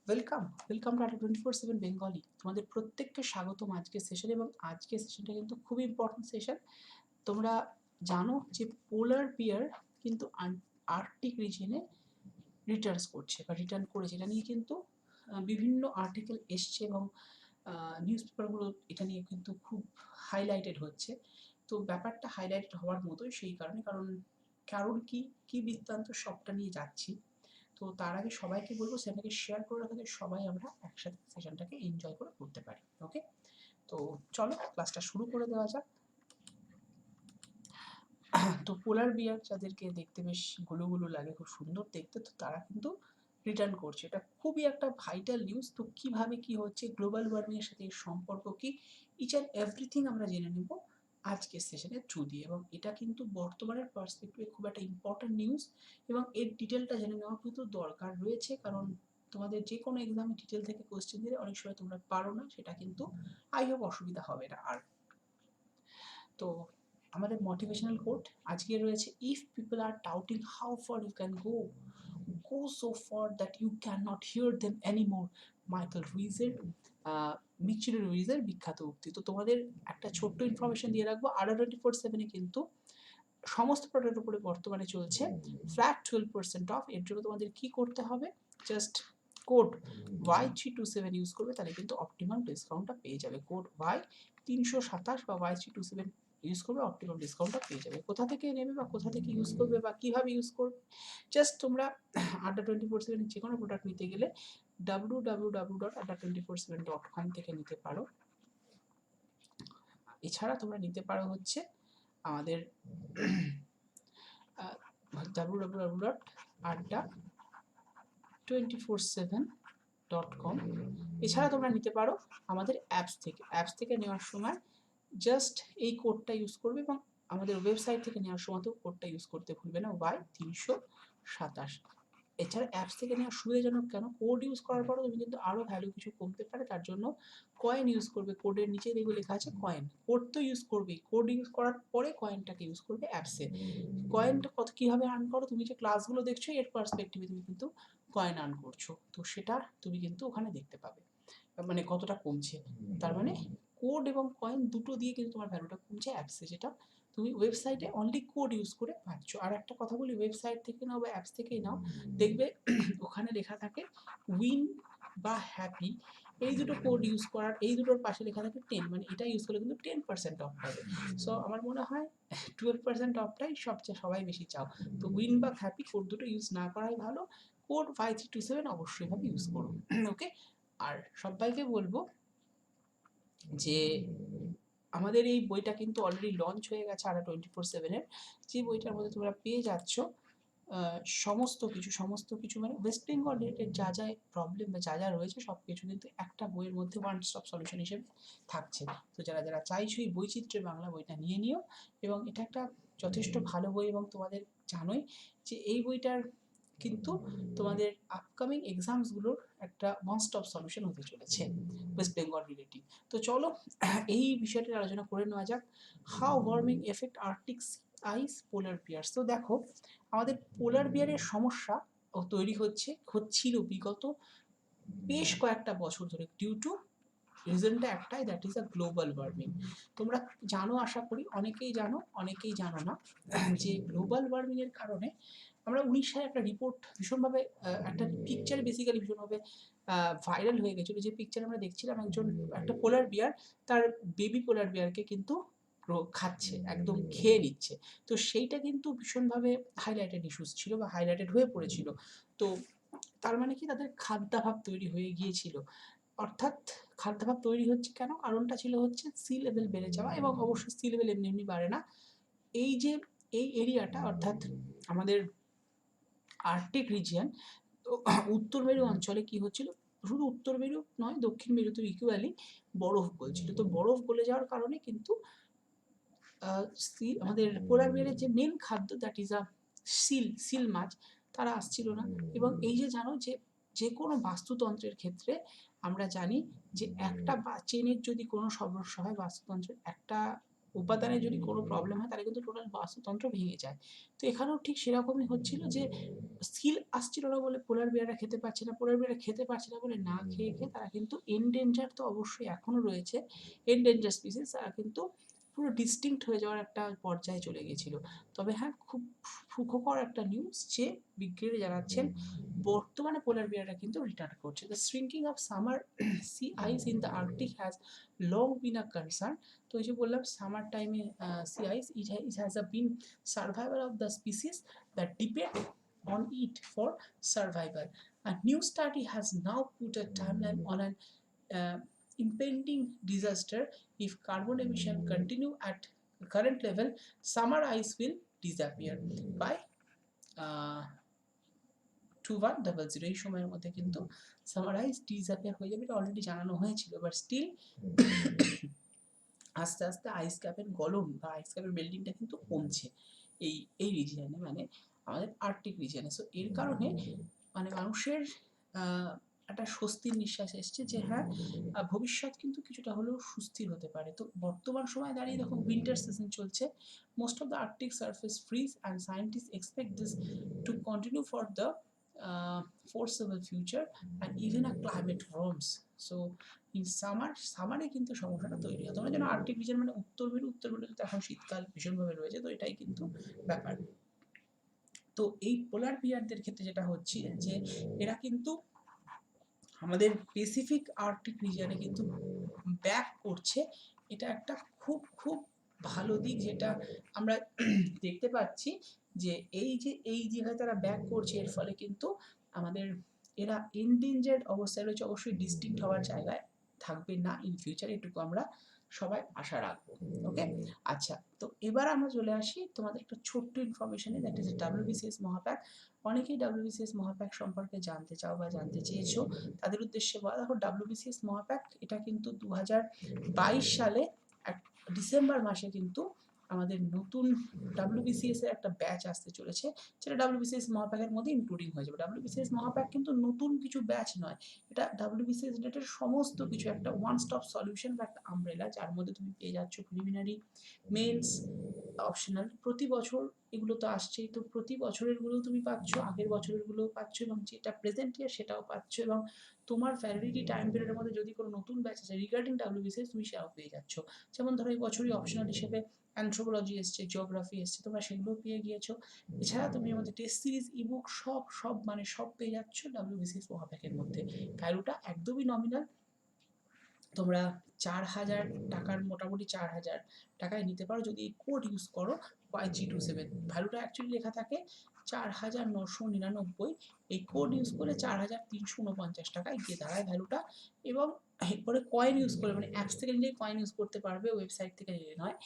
Welcome welcome to আটা 24/7 Bengali. তোমাদের প্রত্যেককে স্বাগতম আজকের সেশনে। এবং আজকের সেশনটা কিন্তু খুবই ইম্পর্টেন্ট সেশন। তোমরা জানো যে পোলার বিয়ার কিন্তু আর্কটিক রিজিয়নে রিটার্নস করছে বা রিটার্ন করেছে। এটা নিয়ে কিন্তু বিভিন্ন আর্টিকেল এসছে এবং নিউজ পেপারগুলো এটা নিয়ে কিন্তু খুব হাইলাইটেড হচ্ছে। তো ব্যাপারটা হাইলাইটেড হওয়ার মতোই, সেই কারণে কারণ কি বৃত্তান্ত সবটা নিয়ে যাচ্ছি। তো তার আগে সবাইকে বলবো সেটাকে শেয়ার করে রাখা, সবাই আমরা একসাথে সেশনটাকে এনজয় করে করতে পারি। ওকে, তো চলো ক্লাসটা শুরু করে দেওয়া যাক। তো পোলার বিয়ার যাদেরকে দেখতে বেশ গুলো লাগে, খুব সুন্দর দেখতে, তো তারা কিন্তু রিটার্ন করছে। এটা খুবই একটা ভাইটাল নিউজ। তো কিভাবে কি হচ্ছে, গ্লোবাল ওয়ার্মিং এর সাথে এর সম্পর্ক কি, ইচ অ্যান্ড এভরিথিং আমরা জেনে নেব আজকের সেশনের থ্রু দিয়ে। এবং এটা কিন্তু বর্তমানের পার্সপেক্টিভে খুব একটা ইম্পর্টেন্ট নিউজ এবং এর ডিটেলটা জেনে নেওয়া কিন্তু দরকার রয়েছে। কারণ তোমাদের যে কোনো এক্সামে ডিটেল থেকে কোশ্চেন দিলে অনেক সময় তোমরা পারো না, সেটা কিন্তু আই হোপ অসুবিধা হবে না আর। তো আমাদের মোটিভেশনাল কোট আজকে রয়েছে, if people are doubting how far you can go, go so far that you can not hear them anymore. Michael রুইজের মিচিরো রুইজের বিখ্যাত উক্তি। তো তোমাদের একটা ছোট্ট ইনফরমেশন দিয়ে রাখবো, আডা 24/7-এ কিন্তু সমস্ত প্রোডাক্টের উপরে বর্তমানে চলছে ফ্ল্যাট 12% অফ। এর জন্য তোমাদের কি করতে হবে, জাস্ট কোড Y327 ইউজ করবে, তাহলে কিন্তু অপটিমাম ডিসকাউন্টটা পেয়ে যাবে। কোড Y327 বা Y327 ইউজ করবে, অপটিমাম ডিসকাউন্টটা পেয়ে যাবে। কোথা থেকে নেবে বা কোথা থেকে ইউজ করবে বা কীভাবে ইউজ করবে, জাস্ট তোমরা আড্ডা 24/7 যে কোনো প্রোডাক্ট নিতে গেলে www.adda247.com থেকে নিতে পারো। এছাড়া তোমরা নিতে পারো হচ্ছে আমাদের www.adda247.com। এছাড়া তোমরা নিতে পারো আমাদের অ্যাপস থেকে নেওয়ার সময় জাস্ট এই কোডটা ইউজ করবে এবং আমাদের ওয়েবসাইট থেকে নেওয়ার সময় তো কোডটা ইউজ করতে ভুলবে না, Y327। এছাড়া অ্যাপস থেকে নেওয়ার সুবিধাজনক কেন, কোড ইউজ করার পরও তুমি কিন্তু আরও ভ্যালু কিছু কমতে পারে, তার জন্য কয়েন ইউজ করবে। কোডের নিচে দেখবে লেখা আছে কয়েন, কোড তো ইউজ করবেই, কোড ইউজ করার পরে কয়েনটাকে ইউজ করবে অ্যাপসে। কয়েনটা কীভাবে আর্ন করো, তুমি যে ক্লাসগুলো দেখছো এর পার্সপেক্টিভে তুমি কিন্তু কয়েন আর্ন করছো, তো সেটা তুমি কিন্তু ওখানে দেখতে পাবে মানে কতটা কমছে। তার মানে কোড এবং কয়েন দুটো দিয়ে কিন্তু তোমার ভ্যালুটা কমছে অ্যাপসে, যেটা তুমি ওয়েবসাইটে অনলি কোড ইউজ করে পাচ্ছ। আর একটা কথা বলি, ওয়েবসাইট থেকে নাও বা অ্যাপস থেকেই নাও, দেখবে ওখানে লেখা থাকে উইন বা হ্যাপি, এই দুটো কোড ইউজ করার, এই দুটোর পাশে লেখা থাকে 10, মানে এটা ইউজ করলে কিন্তু 10% অফ পাবে। সো আমার মনে হয় 12% অফটাই সবাই বেশি চাও। তো উইন বা হ্যাপি কোড দুটো ইউজ না করাই ভালো, কোড Y327 অবশ্যই ভাবে ইউজ করো। ওকে, আর সবাইকে বলবো যে আমাদের এই বইটা কিন্তু অলরেডি লঞ্চ হয়ে গেছে আড্ডা 24/7-এর, যে বইটার মধ্যে তোমরা পেয়ে যাচ্ছ সমস্ত কিছু মানে ওয়েস্ট বেঙ্গল রিলেটেড যা যা প্রবলেম বা যা রয়েছে সব কিছু কিন্তু একটা বইয়ের মধ্যে ওয়ান স্টপ সলিউশন হিসেবে থাকছে। তো যারা চাইছো এই বৈচিত্র্যের বাংলা বইটা নিয়ে নিও, এবং এটা একটা যথেষ্ট ভালো বই। এবং তোমাদের জানোই যে এই বইটার কিন্তু তোমাদের আপকামিং এক্সামসগুলোর একটা ওয়ান স্টপ সলিউশন হতে চলেছে ওয়েস্ট বেঙ্গল রিলেটিভ। তো চলো এই বিষয়টি আলোচনা করে নেওয়া যাক, হাউ ওয়ার্মিং এফেক্ট আর্কটিক আইস পোলার বিয়ার্স। তো দেখো, আমাদের পোলার বিয়ারের সমস্যা তৈরি হচ্ছিল বিগত বেশ কয়েকটা বছর ধরে, ডিউ টু রিজনটা একটাই, that is a global warming. তোমরা জানো, আশা করি অনেকেই জানো না, যে গ্লোবাল ওয়ার্মিং এর কারণে আমরা 19 সালে একটা রিপোর্ট ভীষণভাবে একটা পিকচার বেসিক্যালি ভীষণভাবে ভাইরাল হয়ে গেছিলো, যে পিকচার আমরা দেখছিলাম একটা পোলার বিয়ার তার বেবি পোলার বিয়ারকে কিন্তু খাচ্ছে, একদম খেয়ে নিচ্ছে। তো সেইটা কিন্তু ভীষণভাবে হাইলাইটেড ইস্যুস ছিল বা হাইলাইটেড হয়ে পড়েছিল। তো তার মানে কি, তাদের খাদ্যাভাব তৈরি হয়ে গিয়েছিল। অর্থাৎ খাদ্যাভাব তৈরি হচ্ছে কেন, কারণটা ছিল হচ্ছে সি লেভেল বেড়ে যাওয়া। এবং অবশ্যই সি লেভেল এমনি এমনি বাড়ে না, এই যে এই এরিয়াটা অর্থাৎ আমাদের আর্কটিক রিজিয়ন, তো উত্তর মেরু অঞ্চলে কি হচ্ছিল, শুধু উত্তর মেরু নয় দক্ষিণ মেরুতে ইকুয়ালি বরফ গলছিল। তো বরফ গলে যাওয়ার কারণে কিন্তু আমাদের পোলার বিয়ারের যে মেন খাদ্য, দ্যাট ইজ সিল মাছ, তারা আসছিল না। এবং এই যে জানো যে কোনো বাস্তুতন্ত্রের ক্ষেত্রে আমরা জানি যে একটা চেনের যদি কোনো সমস্যা হয় বাস্তুতন্ত্রের, একটা উপাদানের যদি কোনো প্রবলেম হয় তাহলে কিন্তু টোটাল বাস্তুতন্ত্র ভেঙে যায়। তো এখানেও ঠিক সেরকমই হচ্ছিল যে সিল আসছিল না বলে পোলার বিয়াররা খেতে পারছে না, পোলার বিয়াররা খেতে পারছে না বলে না খেয়ে খেয়ে তারা কিন্তু এন্ডেঞ্জার তো অবশ্যই এখনও রয়েছে, এন্ডেঞ্জার স্পিসিস, তারা কিন্তু পুরো ডিস্টিংক্ট হয়ে যাওয়ার একটা পর্যায়ে চলে গেছিল। তবে হ্যাঁ, খুব সুখকর একটা নিউজ যে বিজ্ঞানীরা জানাচ্ছেন বর্তমানে পোলার বিয়াররা কিন্তু রিটার্ন করছে। The shrinking of summer sea ice in the Arctic has long been a concern. তো এই যে বললাম সামার টাইমে sea ice it has a been survival of the species that depend on it for survival. A new study has now put a timeline on an impending disaster. If carbon emission continue at current level, summer ice will disappear by 2100। এই সময়ের মধ্যে কিন্তু summer আইস disappear হয়ে যাবে, এটা already জানানো হয়েছিল, but still আস্তে আস্তে আইস ক্যাপের গলন বা আইস ক্যাপের মেল্টিংটা কিন্তু কমছে এই এই রিজিয়নে, মানে আমাদের আর্কটিক রিজিয়নে। সো এর কারণে মানে মানুষের একটা স্বস্তির নিঃশ্বাস এসছে যে হ্যাঁ, ভবিষ্যৎ কিন্তু কিছুটা হলেও সুস্থির হতে পারে। তো বর্তমান সময়ে দাঁড়িয়ে দেখো উইন্টার সিজন চলছে, most of the Arctic surface fridge and scientist expect this to continue for the foreseeable future and even a climate warms. So in সামারে কিন্তু সমস্যাটা তৈরি হয়। তোমরা জানো আর্কটিক রিজন মানে উত্তর মেরু, উত্তর মেরুতে তো এখন শীতকাল ভীষণভাবে রয়েছে, তো এটাই কিন্তু ব্যাপার। তো এই পোলার বিয়ারদের ক্ষেত্রে যেটা হচ্ছে যে এরা কিন্তু আমাদের প্যাসিফিক আর্কটিক রিজিয়নে কিন্তু ব্যাক করছে। এটা একটা খুব খুব ভালো দিক যেটা আমরা দেখতে পাচ্ছি যে এই জায়গায় তারা ব্যাক করছে, এর ফলে কিন্তু আমাদের এরা এন্ডেঞ্জার্ড অবস্থায় রয়েছে, অবশ্যই ডিস্টিংক্ট হওয়ার জায়গায় থাকবে না ইন ফিউচার, এটুকু আমরা সবাই আশা রাখবো। ওকে, আচ্ছা, তো এবার আমরা চলে আসি তোমাদের একটা ছোট্ট ইনফরমেশনে, দ্যাট ইজ ডাব্লিউবিসিএস মহাপ্যাক। অনেকেই ডাব্লিউবিসিএস মহাপ্যাক সম্পর্কে জানতে চাও বা জানতে চেয়েছো, তাদের উদ্দেশ্যে বলা, দেখো ডাব্লিউবিসিএস মহাপ্যাক এটা কিন্তু 2022 সালে ডিসেম্বর মাসে কিন্তু আমাদের নতুন ডাব্লিউবিসিএস এর একটা ব্যাচ আসতে চলেছে, যেটা ডাব্লিউবিসিএস মহাপ্যাকের মধ্যে ইনক্লুডিং হয়ে যাবে। ডাব্লিউবিসিএস মহাপ্যাক কিন্তু নতুন কিছু ব্যাচ নয়, এটা ডাব্লিউবিসিএস ডেটের সমস্ত কিছু একটা ওয়ান স্টপ সলিউশন বা একটা আমব্রেলা, যার মধ্যে তুমি পেয়ে যাচ্ছ প্রিলিমিনারি, মেন্স, অপশনাল। প্রতি বছর এগুলো তো আসছেই, তো প্রতি বছরের গুলো তুমি পাচ্ছ, আগের বছরের গুলো পাচ্ছ, এবং যেটা প্রেজেন্ট ইয়ার সেটাও পাচ্ছ, এবং তোমার ভ্যালিডিটি টাইম পিরিয়ডের মধ্যে যদি কোনো নতুন ব্যাচ আছে রিগার্ডিং ডাব্লিউবিসিএস তুমি সেটাও পেয়ে যাচ্ছ। যেমন ধরো এই বছরই অপশনাল হিসেবে অ্যানথ্রোপোলজি এসছে, জিওগ্রাফি এসছে, তোমরা সেগুলো পেয়ে গিয়েছো। এছাড়া তুমি এর মধ্যে টেস্ট সিরিজ, ইবুক সব মানে সব পেয়ে যাচ্ছ ডাব্লিউবিসিএস মহাপ্যাকের মধ্যে। ভ্যালুটা একদমই নমিনাল, তোমরা 4000 টাকার, মোটামুটি 4000 টাকায় নিতে পারো যদি এই কোড ইউজ করো YG27। ভ্যালুটা অ্যাকচুয়ালি লেখা থাকে 4999, এই কোড ইউজ করে 4349 টাকায় গিয়ে দাঁড়ায় ভ্যালুটা। এবং এরপরে কয়েন ইউজ করে, মানে অ্যাপস থেকে নিলে কয়েন ইউজ করতে পারবে, ওয়েবসাইট থেকে নিলে নয়,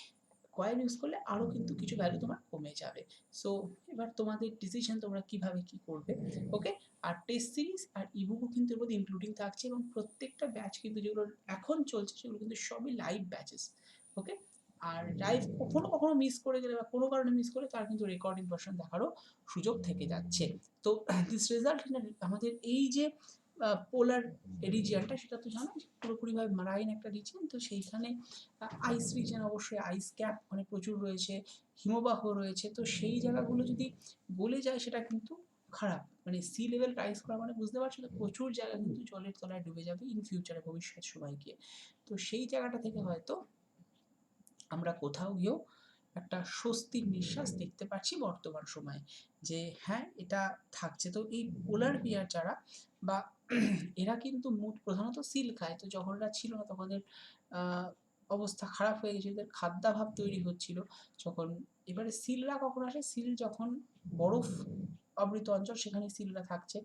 কয়েন ইউজ করলে আরও কিন্তু কিছু ভ্যালু তোমার কমে যাবে। সো এবার তোমাদের ডিসিশন তোমরা কিভাবে কি করবে। ওকে, আর টেস্ট সিরিজ আর ইবুকও কিন্তু এর মধ্যে ইনক্লুডিং থাকছে, এবং প্রত্যেকটা ব্যাচ কিন্তু যেগুলো এখন চলছে সেগুলো কিন্তু সবই লাইভ ব্যাচেস। ওকে, আর লাইভ কখনো কখনো মিস করে গেলে বা কোনো কারণে মিস করে তার কিন্তু রেকর্ডিং ভার্সন দেখারও সুযোগ থেকে যাচ্ছে। তো দিস রেজাল্ট আমাদের এই যে পোলার রিজিয়নটা, সেটা তো জানো পুরোপুরিভাবে মারাইন একটা রিজিয়ন, তো সেইখানে আইস রিজিয়ন, অবশ্যই আইস ক্যাপ মানে প্রচুর রয়েছে, হিমবাহ রয়েছে, তো সেই জায়গাগুলো যদি গলে যায় সেটা কিন্তু খারাপ, মানে সি লেভেল রাইজ করা মানে বুঝতে পারছো তো, প্রচুর জায়গা কিন্তু জলের তলায় ডুবে যাবে ইন ফিউচারে, ভবিষ্যৎ সময় গিয়ে। তো সেই জায়গাটা থেকে হয়তো আমরা কোথাও গিয়েও একটা স্বস্তির নিঃশ্বাস দেখতে পাচ্ছি বর্তমান সময়ে, যে হ্যাঁ এটা থাকছে। তো এই পোলার বিয়ার যারা বা এরা কিন্তু প্রধানত সিল খায়, তো যখন এরা ছিল না তখন এদের অবস্থা খারাপ হয়ে গেছিল, এদের খাদ্যাভাব তৈরি হচ্ছিল যখন। এবারে সিলরা কখন আসে, সিল যখন বরফ আবৃত অঞ্চল সেখানে সিলরা থাকছে,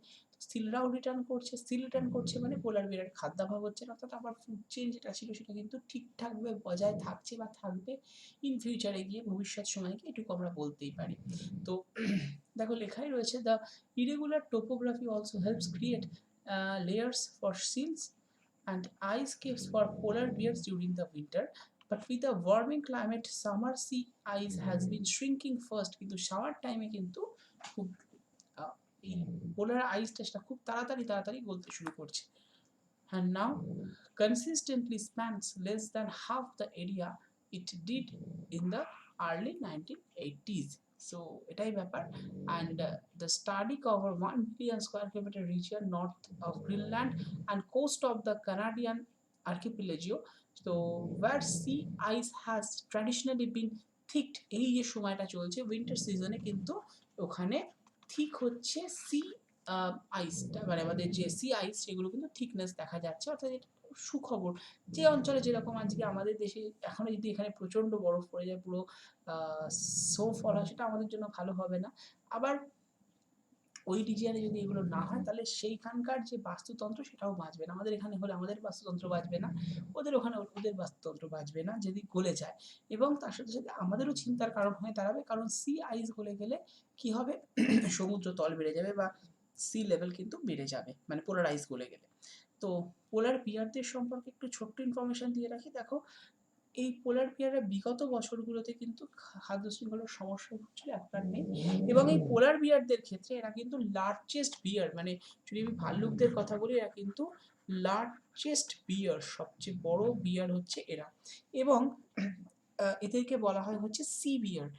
সিলরাও রিটার্ন করছে। সিল রিটার্ন করছে মানে পোলার বিয়ারের খাদ্যাভাব হচ্ছে না, অর্থাৎ আবার ফুড চেইন যেটা ছিল সেটা কিন্তু ঠিকঠাকভাবে বজায় থাকছে বা থাকবে ইন ফিউচারে গিয়ে, ভবিষ্যৎ সময়ে গিয়ে, এটুকু আমরা বলতেই পারি। তো দেখো লেখাই রয়েছে, the irregular topography also helps create layers for seals and ice caves for polar bears during the winter. But with the warming climate, summer sea ice has been shrinking first. কিন্তু shower টাইমে কিন্তু খুব এই পোলার আইস টেস্টটা খুব তাড়াতাড়ি গলতে শুরু করছে। And now consistently spans less than half the area it did in the early 1980s. So এটাই ব্যাপার। and the study cover 1 million square kilometer region north of Greenland and coast of the Canadian archipelago, so where sea ice has traditionally been thick। এই যে সময়টা চলছে winter সিজনে কিন্তু ওখানে ঠিক হচ্ছে সি আইসটা, মানে আমাদের যে সি আইস সেগুলো কিন্তু থিকনেস দেখা যাচ্ছে, অর্থাৎ এটা সুখবর। যে অঞ্চলে যেরকম আজকে আমাদের দেশে এখনো যদি এখানে প্রচণ্ড বরফ পড়ে যায়, পুরো স্নোফল হয়, সেটা আমাদের জন্য ভালো হবে না। আবার ওই রিজিয়নে যদি এগুলো না হয় তাহলে সেইখানকার যে বাস্তুতন্ত্র সেটাও বাঁচবে না। আমাদের এখানে হলে আমাদের বাস্তুতন্ত্র বাঁচবে না, ওদের ওখানে ওদের বাস্তুতন্ত্র বাঁচবে না যদি গলে যায়। এবং তার সাথে সাথে আমাদেরও চিন্তার কারণ হয়ে দাঁড়াবে, কারণ সি আইস গলে গেলে কি হবে, সমুদ্র তল বেড়ে যাবে বা সি লেভেল কিন্তু বেড়ে যাবে, মানে পোলার আইস গলে গেলে। তো পোলার বিয়ারদের সম্পর্কে একটু ছোট্ট ইনফরমেশন দিয়ে রাখি। দেখো, এই পোলার বিয়াররা বিগত বছরগুলোতে কিন্তু খাদ্য শৃঙ্খলার সমস্যা হচ্ছিল, এখন নেই। এবং এই পোলার বিয়ারদের ক্ষেত্রে এরা কিন্তু লার্জেস্ট বিয়ার, মানে যদি আমি ভাল্লুকদের কথা বলি, এরা কিন্তু লার্জেস্ট বিয়ার, সবচেয়ে বড় বিয়ার হচ্ছে এরা। এবং এদেরকে বলা হয় হচ্ছে সি বিয়ার।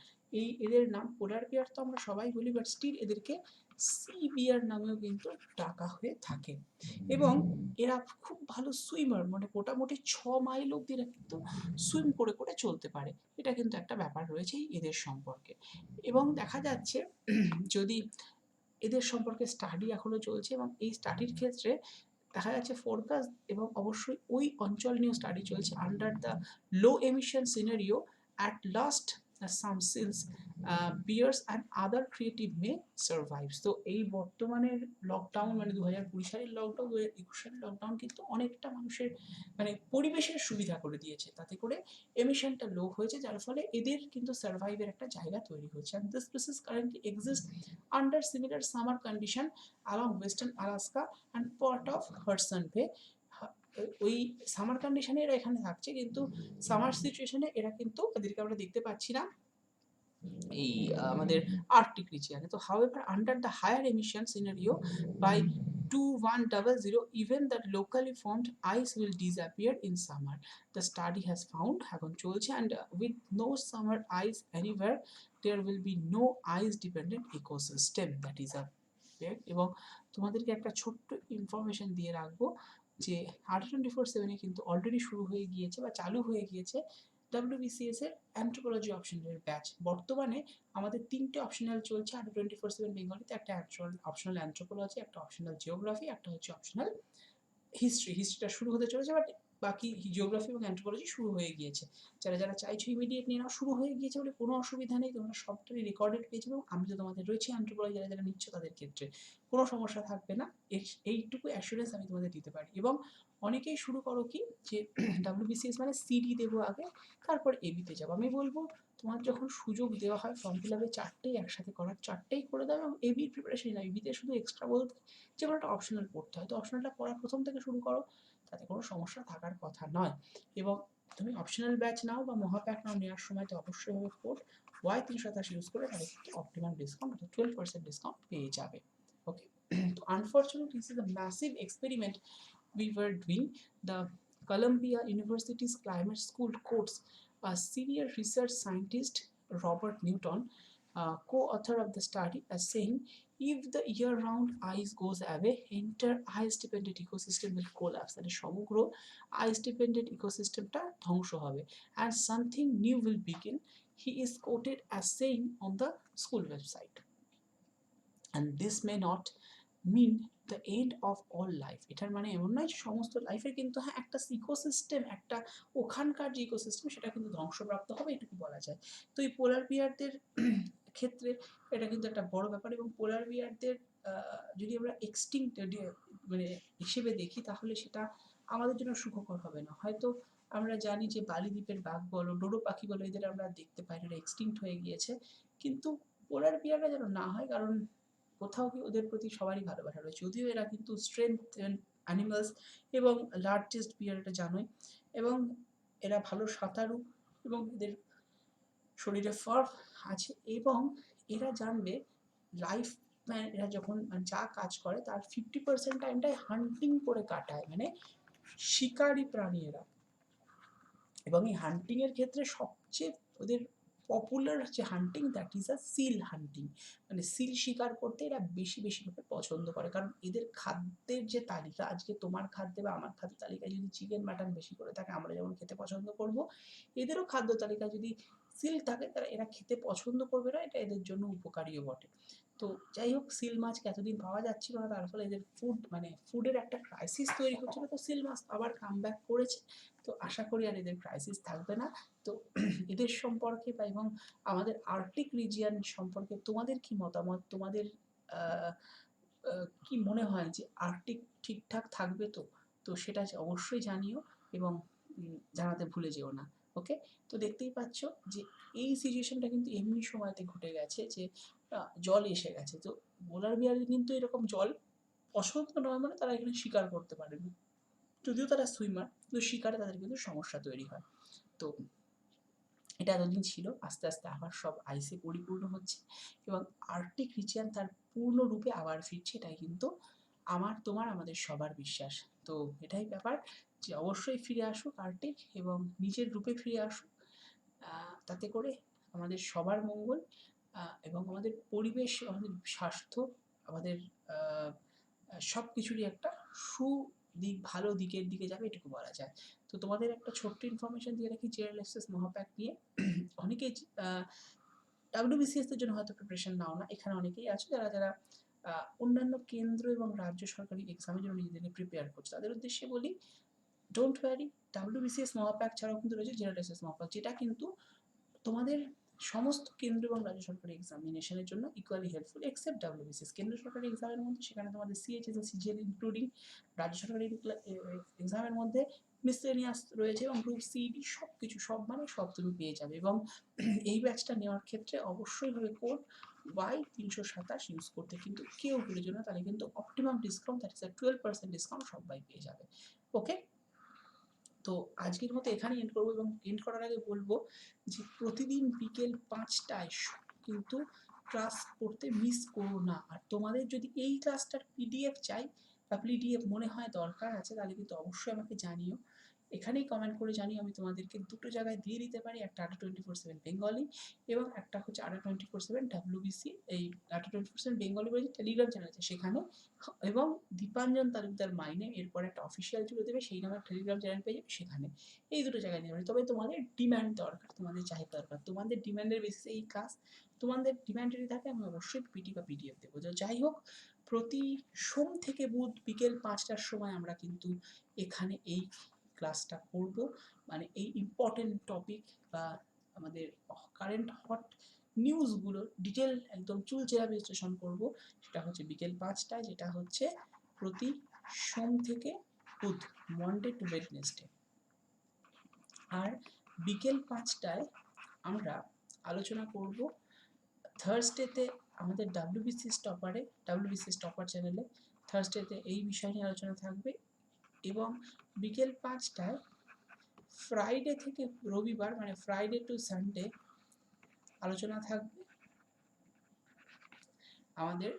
এই এদের নাম পোলার বিয়ার তো আমরা সবাই বলি, বাট স্টিল এদেরকে সি বিয়ার নামেও কিন্তু ডাকা হয়ে থাকে। এবং এরা খুব ভালো সুইমার, মানে মোটামুটি 6 মাইল অব্দি এরা কিন্তু সুইম করে করে চলতে পারে। এটা কিন্তু একটা ব্যাপার রয়েছে এদের সম্পর্কে। এবং দেখা যাচ্ছে যদি এদের সম্পর্কে স্টাডি এখনো চলছে, এবং এই স্টাডির ক্ষেত্রে দেখা যাচ্ছে ফোরকাস্ট এবং অবশ্যই ওই অঞ্চল নিয়েও স্টাডি চলছে। Under the low emission scenario at last some seals bears and other creative may survive. তো এই বর্তমানের লকডাউন, মানে 2020 সালের লকডাউন, 2021 সালের লকডাউন কিন্তু অনেকটা মানুষের মানে পরিবেশের সুবিধা করে দিয়েছে, তাতে করে এমিশনটা লো হয়েছে, যার ফলে এদের কিন্তু সার্ভাইভের একটা জায়গা তৈরি হয়েছে। And this species currently exist under similar summer condition along western Alaska and part of Hudson Bay। ওই সামার কন্ডিশনে এরা এখানে থাকছে, কিন্তু সামার সিচুয়েশনে এরা কিন্তু এদেরকে আমরা দেখতে পাচ্ছি না এই আমাদের আর্কটিক রিজিয়নে। তো however under the higher emission scenario by 2100 even that locally formed ice will disappear in summer, the study has found। এখন চলছে, and with no summer ice anywhere there will be no ice dependent ecosystem, that is a fact। এবং তোমাদেরকে একটা ছোট্ট information দিয়ে রাখবো যে 824/7 কিন্তু অলরেডি শুরু হয়ে গিয়েছে বা চালু হয়ে গিয়েছে WBCS এর অ্যান্থ্রোপোলজি অপশনাল ব্যাচ। বর্তমানে আমাদের 3টে অপশনাল চলছে 824/7 বেঙ্গলিতে। একটা অপশনাল অ্যান্থ্রোপোলজি, একটা অপশনাল জিওগ্রাফি, একটা হচ্ছে অপশনাল হিস্ট্রি। হিস্ট্রিটা শুরু হতে চলেছে, বাট বাকি জিওগ্রাফি এবং অ্যান্থ্রোপোলজি শুরু হয়ে গিয়েছে। যারা যারা চাইছো ইমিডিয়েট নিয়ে নাও, শুরু হয়ে গিয়েছে বলে কোনো অসুবিধা নেই, তোমরা সবটাই রেকর্ডেড পেয়েছো, এবং আমি তো তোমাদের রয়েছে অ্যান্থ্রোপোলজি, যারা যারা নিচ্ছ তাদের ক্ষেত্রে কোনো সমস্যা থাকবে না, এইটুকু অ্যাসুরেন্স আমি তোমাদের দিতে পারি। এবং অনেকেই শুরু করো কি যে WBCS মানে সিডি দেবো আগে, তারপর এবিতে যাবো। আমি বলবো তোমার যখন সুযোগ দেওয়া হয় ফর্ম ফিল আপে 4টেই একসাথে করার, 4টেই করে দাও, এবং এবির প্রিপারেশন না, এবিতে শুধু এক্সট্রা বলতে যে কোনো একটা অপশনাল পড়তে হয়, তো অপশনালটা পড়া প্রথম থেকে শুরু করো, তাতে কোনো সমস্যা থাকার কথা নয়। এবং তুমি অপশনাল ব্যাচ নাও বা মহাপ্যাক নাও, নেওয়ার সময় তো অবশ্যই হবে কোড Y327 ইউজ করে, তাহলে কিন্তু অপটিমাম ডিসকাউন্ট অর্থাৎ 12% ডিসকাউন্ট পেয়ে যাবে। ওকে, তো unfortunately this is a massive experiment we were doing. The Columbia University's climate school quotes a senior research scientist, Robert Newton, co-author of the study, as saying, if the year-round ice goes away, entire ice-dependent ecosystem will collapse। তাহলে সমগ্র ice-dependent ecosystemটা ধ্বংস হবে, and something new will begin, he is quoted as saying on the school website। and this may not mean the end of all life. এটার মানে এমন নয় যে সমস্ত লাইফের, কিন্তু হ্যাঁ একটা ইকোসিস্টেম, একটা ওখানকার যে ইকোসিস্টেম সেটা কিন্তু ধ্বংসপ্রাপ্ত হবে, এটুকু বলা যায়। তো এই পোলার বিয়ারদের ক্ষেত্রে এটা কিন্তু একটা বড় ব্যাপার। এবং পোলার বিয়ারদের যদি আমরা এক্সটিংক্ট মানে হিসেবে দেখি, তাহলে সেটা আমাদের জন্য সুখকর হবে না। হয়তো আমরা জানি যে বালিদ্বীপের বাঘ বলো, ডোডো পাখি বলো, এদের আমরা দেখতে পাই, এরা এক্সটিংক্ট হয়ে গিয়েছে, কিন্তু পোলার বিয়াররা যেন না হয়, কারণ কোথাও কি ওদের প্রতি সবারই ভালোবাসা রয়েছে। যদিও এরা কিন্তু স্ট্রেংথ অ্যানিমালস এবং লার্জেস্ট বিয়ার, এটা জানোই, এবং এরা ভালো সাঁতারু, এবং এদের শরীরে ফার আছে, এবং এরা জানবে লাইফ, এরা যখন যা কাজ করে তার 50% টাইমটাই হান্টিং করে কাটায়, মানে শিকারি প্রাণী এরা। এবং এই হান্টিংয়ের ক্ষেত্রে সবচেয়ে ওদের পপুলার যে হান্টিং, দ্যাট ইজ আ সিল হান্টিং, মানে সিল শিকার করতে এরা বেশি বেশিভাবে পছন্দ করে। কারণ এদের খাদ্যের যে তালিকা, আজকে তোমার খাদ্যে বা আমার খাদ্য তালিকায় যদি চিকেন মাটন বেশি করে থাকে, আমরা যেমন খেতে পছন্দ করব, এদেরও খাদ্য তালিকায় যদি সিল থাকে তারা এরা খেতে পছন্দ করবে না, এটা এদের জন্য উপকারীও বটে। তো যাই হোক, সিল মাছকে এতদিন পাওয়া যাচ্ছিল না, তার ফলে এদের মানে ফুডের একটা ক্রাইসিস তৈরি হচ্ছিল। তো সিল মাছ আবার কাম ব্যাক করেছে। তো আশা করি আর এদের ক্রাইসিস থাকবে না। তো এদের সম্পর্কে বা এবং আমাদের আর্কটিক রিজিয়ন সম্পর্কে তোমাদের কি মতামত? তোমাদের কি মনে হয় যে আর্কটিক ঠিকঠাক থাকবে তো? তো সেটা অবশ্যই জানিও এবং জানাতে ভুলে যেও না। ওকে? তো দেখতেই পাচ্ছ যে এই সিচুয়েশনটা কিন্তু এমনি সময়তে ঘটে গেছে যে জল এসে গেছে। তো পোলার বিয়ারের কিন্তু এরকম জল পছন্দ নয়, মানে তারা এখানে শিকার করতে পারে না। যদিও তারা সুইমার, কিন্তু শিকারে তাদের কিন্তু সমস্যা তৈরি হয়। তো এটা এতদিন ছিল, আস্তে আস্তে আবার সব আইসে পরিপূর্ণ হচ্ছে এবং আর্কটিক রিজিয়ন তার পূর্ণরূপে আবার ফিরছে, এটাই কিন্তু আমার, তোমার, আমাদের সবার বিশ্বাস। তো এটাই ব্যাপার যে অবশ্যই ফিরে আসুক আর্কটিক এবং নিজের রূপে ফিরে আসুক। তাতে করে আমাদের সবার মঙ্গল এবং আমাদের পরিবেশ, আমাদের স্বাস্থ্য, আমাদের সব কিছুরই একটা সুদিক, ভালো দিকের দিকে যাবে, এটুকু বলা যায়। তো তোমাদের একটা ছোট্ট ইনফরমেশন দিয়ে রাখি জেআরএসএস মহাপ্যাক নিয়ে। অনেকেই ডাব্লিউবিসিএস এর জন্য হয়তো প্রিপারেশন নাও না, এখানে অনেকেই আছে যারা যারা অন্যান্য কেন্দ্র এবং রাজ্য সরকারি এক্সামের জন্য নিজেদেরকে প্রিপেয়ার করছে। তাদের উদ্দেশ্যে বলি, ডোন্ট ওয়ারি, ডাব্লিউবিসিএস মহাপ্যাক ছাড়াও কিন্তু রয়েছে জেআরএসএস মহাপ্যাক, যেটা কিন্তু তোমাদের সমস্ত কেন্দ্র এবং রাজ্য সরকারি এক্সামিনেশনের জন্য ইকুয়ালি হেল্পফুল, এক্সেপ্ট ডাব্লিউবিসিএস। কেন্দ্র সরকারি এক্সামের মধ্যে সেখানে তোমাদের সিএইচএস ও সিজিএল ইনক্লুডিং, রাজ্য সরকারি এক্সামের মধ্যে মিসলেনিয়াস রয়েছে এবং গ্রুপ সিডি সব কিছু, সব মানে সব তুমি পেয়ে যাবে। এবং এই ব্যাচটা নেওয়ার ক্ষেত্রে অবশ্যই হবে কোড Y327 ইউজ করতে কিন্তু কেউ ভুলে যেও না, তাহলে কিন্তু optimum discount, that is 12% discount সবাই পেয়ে যাবে। ওকে? তো আজকের মতো এখানেই এন্ড করবো এবং এন্ড করার আগে বলবো যে প্রতিদিন বিকেল 5টায় কিন্তু ক্লাস করতে মিস করো না। আর তোমাদের যদি এই ক্লাসটার পিডিএফ চাই বা পিডিএফ মনে হয় দরকার আছে, তাহলে কিন্তু অবশ্যই আমাকে জানিও, এখানেই কমেন্ট করে জানিও। আমি তোমাদেরকে দুটো জায়গায় দিয়ে দিতে পারি, একটা আড্ডা 24/7 বেঙ্গলি এবং একটা হচ্ছে আড্ডা 24/7 ডাব্লিউবিসি। এই আড্ডা 24/7 বেঙ্গলি বলে যে টেলিগ্রাম চ্যানেল আছে সেখানে, এবং দীপাঞ্জন তালুকদার মাইনে এরপর একটা অফিসিয়াল জুড়ে দেবে, সেই নামে টেলিগ্রাম চ্যানেল পেয়ে যাবে সেখানে। এই দুটো জায়গায় নিয়ে তবে তোমাদের ডিম্যান্ড দরকার, তোমাদের চাহিদা দরকার, তোমাদের ডিম্যান্ডের বেসিসে এই ক্লাস, তোমাদের ডিম্যান্ড যদি থাকে আমি অবশ্যই পিটি বা পিডিএফ দেবো। তো যাই হোক, প্রতি সোম থেকে বুধ বিকেল 5টার সময় আমরা কিন্তু এখানে এই ক্লাসটা করব, মানে এই ইম্পর্টেন্ট টপিক বা আমাদের কারেন্ট হট নিউজগুলো ডিটেল একদম চুলচেরা বিশ্লেষণ করব। সেটা হচ্ছে বিকেল 5টায়, যেটা হচ্ছে প্রতি সোম থেকে বুধ, মনডে টু ওয়েডনেসডে। আর বিকেল 5টায় আমরা আলোচনা করব থার্সডেতে আমাদের ডাব্লিউবিসিএস টপার চ্যানেলে থার্সডেতে এই বিষয় নিয়ে আলোচনা থাকবে। এবং বিকেল 5টায় ফ্রাইডে থেকে রবিবার, মানে ফ্রাইডে টু সানডে আলোচনা থাকবে আমাদের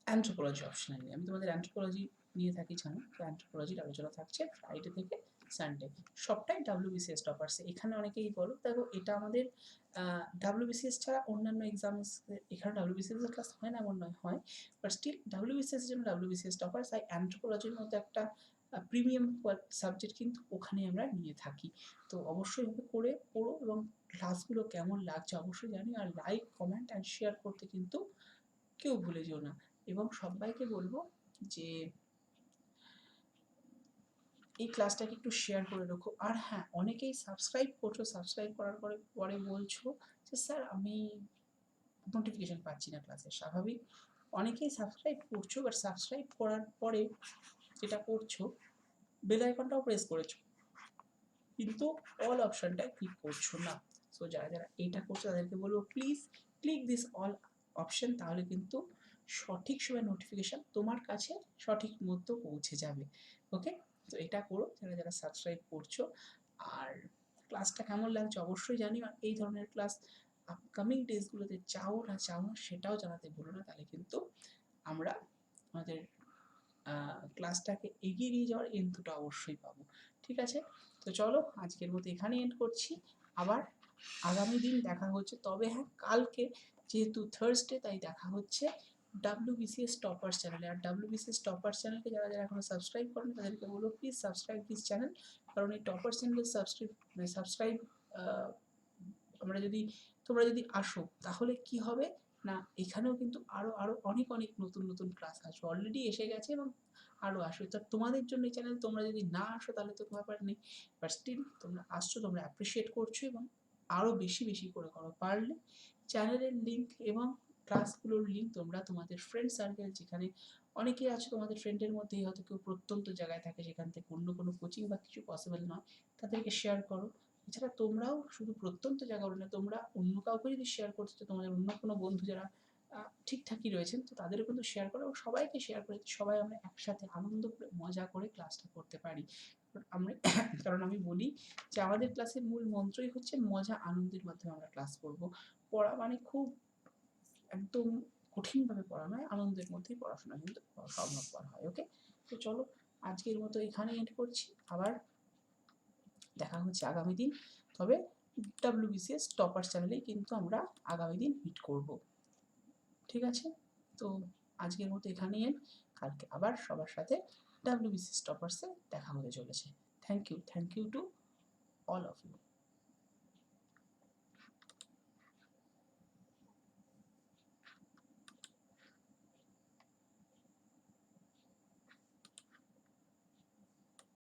অ্যানথ্রোপোলজি অপশনাল নিয়ে। আমি তোমাদের অ্যানথ্রোপোলজি নিয়ে থাকি জানো, তো অ্যানথ্রোপোলজির আলোচনা থাকছে ফ্রাইডে থেকে সানডে, সবটাই ডাব্লিউবিসিএস টপার্সে। এখানে অনেকেই বলো দেখো এটা আমাদের ডাব্লিউবিসিএস ছাড়া অন্যান্য এক্সাম, এখানে ডাব্লিউবিসিএস এর ক্লাস হয় না এমন নয়, হয়, বাট স্টিল ডাব্লিউবিসিএস এর জন্য ডাব্লিউবিসিএস টপার্স। তাই অ্যানথ্রোপোলজির মধ্যে একটা প্রিমিয়াম সাবজেক্ট কিন্তু ওখানে আমরা নিয়ে থাকি। তো অবশ্যই ভাবে করে পড়ো এবং ক্লাসগুলো কেমন লাগছে অবশ্যই জানি, আর লাইক, কমেন্ট অ্যান্ড শেয়ার করতে কিন্তু কেউ ভুলে যেও না। এবং সবাইকে বলবো যে এই ক্লাসটাকে একটু শেয়ার করে রাখো। আর হ্যাঁ, অনেকেই সাবস্ক্রাইব করছো, সাবস্ক্রাইব করার পরে পরে বলছো যে স্যার আমি নোটিফিকেশন পাচ্ছি না ক্লাসের। স্বাভাবিক, অনেকেই সাবস্ক্রাইব করছো, বাট সাবস্ক্রাইব করার পরে যেটা করছো বেল আইকনটাও প্রেস করেছো, কিন্তু অল অপশনটায় ক্লিক করছো না। সো যারা যারা এইটা করছো তাদেরকে বলবো please click this all option, তাহলে কিন্তু সঠিক সময় নোটিফিকেশান তোমার কাছে সঠিক মতো পৌঁছে যাবে। ওকে? তো এটা করো যারা যারা সাবস্ক্রাইব করছো। আর ক্লাসটা কেমন লাগছে অবশ্যই জানিও, আর এই ধরনের ক্লাস আপকামিং ডেজগুলোতে চাও না সেটাও জানাতে ভুলো না, তাহলে কিন্তু আমরা আমাদের ক্লাসটাকে এগিয়ে নিয়ে যাওয়ার ইনপুটটা অবশ্যই পাবো। ঠিক আছে? তো চলো আজকের মতো এখানেই এন্ড করছি। আবার আগামী দিন দেখা হচ্ছে। তবে হ্যাঁ, কালকে যেহেতু থার্সডে তাই দেখা হচ্ছে WBCS টপার্স চ্যানেলে। আর WBCS টপার্স চ্যানেলকে যারা এখনো সাবস্ক্রাইব করেনি তাদেরকে বলবো প্লিজ সাবস্ক্রাইব দিস চ্যানেল। কারণ এই টপার্স চ্যানেলের সাবস্ক্রাইব তোমরা যদি আসো তাহলে কি হবে না, এখানেও কিন্তু আরো অনেক অনেক নতুন নতুন ক্লাস আসবে, অলরেডি এসে গেছে এবং আরো আসবে। তা তোমাদের জন্য এই চ্যানেল, তোমরা যদি না আসো তাহলে তো ব্যাপার নেই, বাট স্টিল তোমরা আসছো, তোমরা অ্যাপ্রিসিয়েট করছো এবং আরো বেশি বেশি করে করো। পারলে চ্যানেলের লিঙ্ক এবং ক্লাসগুলোর লিঙ্ক তোমরা তোমাদের ফ্রেন্ড সার্কেল, যেখানে অনেকেই আছে তোমাদের ফ্রেন্ডের মধ্যেই হয়তো কেউ প্রত্যন্ত জায়গায় থাকে যেখান থেকে অন্য কোনো কোচিং বা কিছু পসিবল নয়, তাদেরকে শেয়ার করো। এছাড়া তোমরাও শুধু প্রত্যন্ত জায়গাগুলো না, তোমরা অন্য কাউকে যদি শেয়ার করতে চাও, তোমাদের অন্য কোনো বন্ধু যারা ঠিকঠাকই রয়েছেন, তো তাদেরও কিন্তু শেয়ার করো এবং সবাইকে শেয়ার করে সবাই আমরা একসাথে আনন্দ করে মজা করে ক্লাসটা করতে পারি। আমরা কারণ আমি বলি যে আমাদের ক্লাসের মূল মন্ত্রই হচ্ছে মজা আনন্দের মাধ্যমে আমরা ক্লাস করব। পড়া মানে খুব একদম কঠিনভাবে পড়া নয়, আনন্দের মধ্যেই পড়াশোনা কিন্তু সম্ভবপর হয়। ওকে, তো চলো আজকের মতো এখানে এন্ড করছি। আবার দেখা হচ্ছে আগামী দিন। তবে WBCS টপার্স চ্যানেলেই কিন্তু আমরা আগামী দিন মিট করব। ঠিক আছে? তো আজকের মতো এখানেই এন্ড। কালকে আবার সবার সাথে WBCS টপার্সে দেখা হতে চলেছে। Thank you to all of you.